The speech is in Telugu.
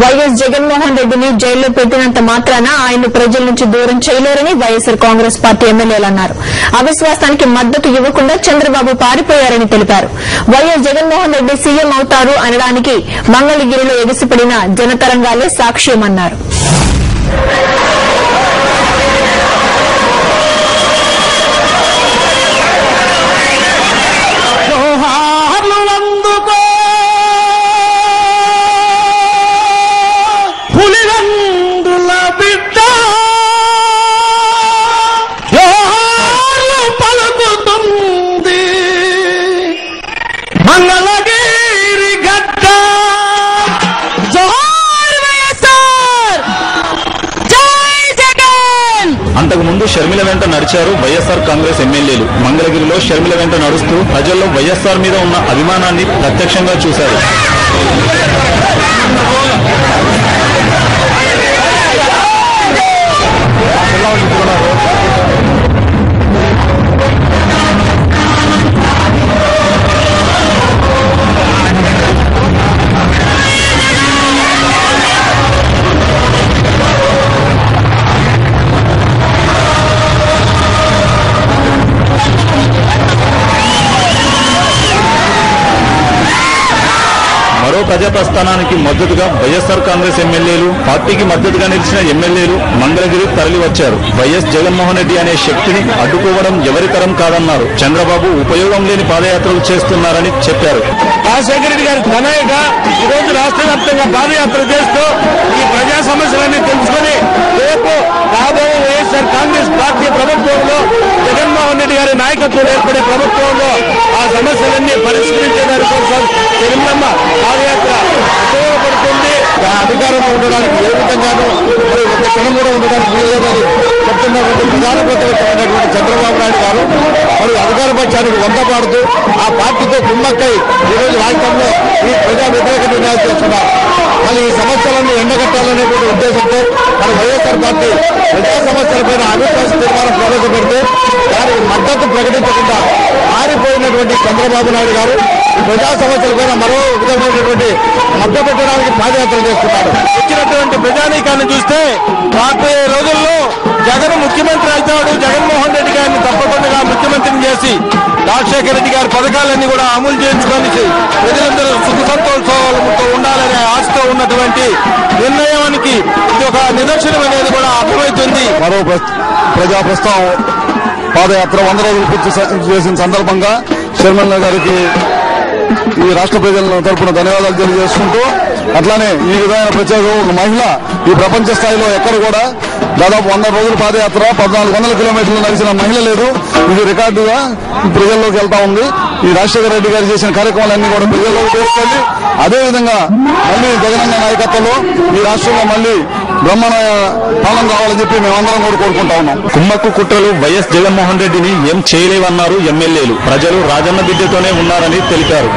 వైఎస్ జగన్మోహన్ రెడ్డిని జైల్లో పెట్టినంత మాత్రాన ఆయన ప్రజల నుంచి దూరం చేయలేరని వైఎస్సార్ కాంగ్రెస్ పార్టీ ఎమ్మెల్యేలు అన్నారు. అవిశ్వాసానికి మద్దతు ఇవ్వకుండా చంద్రబాబు పారిపోయారని తెలిపారు. వైఎస్ జగన్మోహన్ రెడ్డి సీఎం అవుతారు అనడానికి మంగళగిరిలో ఎగిసిపడిన జనతరంగాలే సాక్ష్యమన్నారు. అంతకుముందు షర్మిల వెంట నడిచారు వైఎస్సార్ కాంగ్రెస్ ఎమ్మెల్యేలు. మంగళగిరిలో షర్మిల వెంట నడుస్తూ ప్రజల్లో వైఎస్సార్ మీద ఉన్న అభిమానాన్ని ప్రత్యక్షంగా చూశారు. మరో ప్రజాప్రస్థానానికి మద్దతుగా వైఎస్సార్ కాంగ్రెస్ ఎమ్మెల్యేలు, పార్టీకి మద్దతుగా నిలిచిన ఎమ్మెల్యేలు మంగళగిరి తరలివచ్చారు. వైఎస్ జగన్మోహన్ రెడ్డి అనే శక్తిని అడ్డుకోవడం ఎవరికరం కాదన్నారు. చంద్రబాబు ఉపయోగం లేని పాదయాత్రలు చేస్తున్నారని చెప్పారు. రాజశేఖర రెడ్డి గారి తనయుగా ఈ రోజు రాష్ట్ర వ్యాప్తంగా పాదయాత్ర చేస్తూ ఈ ప్రజా సమస్యలన్నీ తెలుసుకుని రేపు రాబోయే వైఎస్ఆర్ కాంగ్రెస్ పార్టీ ప్రభుత్వంలో జగన్మోహన్ రెడ్డి గారి నాయకత్వం ఏర్పడే ప్రభుత్వంలో ఆ సమస్యలన్నీ పరిష్కరించే దానికోసం జగన్మోహన్ పాదయాత్ర ఉపయోగపడుతుంది. అధికారంలో ఉండడానికి ఏ విధంగానూ మరి ఒక క్షణం కూడా ఉండడానికి వీలేదని చెప్తున్నటువంటి ప్రధాన ప్రతిపక్షమైనటువంటి చంద్రబాబు నాయుడు గారు మరి అధికార పక్షానికి వందపాడుతూ ఆ పార్టీతో కుమ్మక్కై ఈరోజు రాష్ట్రంలో ఈ ప్రజా వ్యతిరేక నిర్ణయాలు చేస్తున్నారు. మళ్ళీ ఈ సమస్యలను ఎండగట్టాలనేటువంటి ఉద్దేశంతో మన వైఎస్ఆర్ పార్టీ ప్రజా సమస్యలపైన అవిశ్వాస తీర్మానం ప్రవేశపెడితే దానికి మద్దతు ప్రకటించకుండా మారిపోయినటువంటి చంద్రబాబు నాయుడు గారు ప్రజా సమస్యలపైన మరో విధమైనటువంటి మద్దతు పెట్టడానికి పాదయాత్ర చేస్తున్నారు. వచ్చినటువంటి ప్రజానీకాన్ని చూస్తే రాబోయే రోజుల్లో జగన్ ముఖ్యమంత్రి అవుతాడు, జగన్మోహన్ రెడ్డి గారిని తప్పకుండా ముఖ్యమంత్రిని చేసి రాజశేఖర రెడ్డి గారి పథకాలన్నీ కూడా అమలు చేయించుకొని ప్రజలందరూ సుఖ సంతోషాలతో ఉండాలనే ఆశతో ఉన్నటువంటి నిర్ణయానికి ఇది ఒక నిదర్శనం అనేది కూడా అర్థమవుతుంది. మరో ప్రజా ప్రస్థానం పాదయాత్ర 100 రోజులు పూర్తి చేసిన సందర్భంగా షర్మిల గారికి ఈ రాష్ట్ర ప్రజల తరఫున ధన్యవాదాలు తెలియజేసుకుంటూ, అట్లానే ఈ విధమైన ప్రత్యేక ఒక మహిళ ఈ ప్రపంచ స్థాయిలో ఎక్కడ కూడా దాదాపు 100 రోజుల పాదయాత్ర 1400 కిలోమీటర్లు నడిచిన మహిళ లేదు. ఇది రికార్డుగా ప్రజల్లోకి వెళ్తా ఉంది. ఈ రాజశేఖర రెడ్డి గారు చేసిన కార్యక్రమాలన్నీ కూడా ప్రజల్లోకి తీసుకెళ్లి అదేవిధంగా మళ్ళీ జగనన్న నాయకత్వంలో ఈ రాష్ట్రంలో మళ్ళీ బ్రహ్మాండ పాలన కావాలని చెప్పి మేమందరం కూడా కోరుకుంటా ఉన్నాం. కుమ్మక్కు కుట్రలు వైఎస్ జగన్మోహన్ రెడ్డిని ఏం చేయలేవన్నారు ఎమ్మెల్యేలు. ప్రజలు రాజన్న బిడ్డతోనే ఉన్నారని తెలిపారు.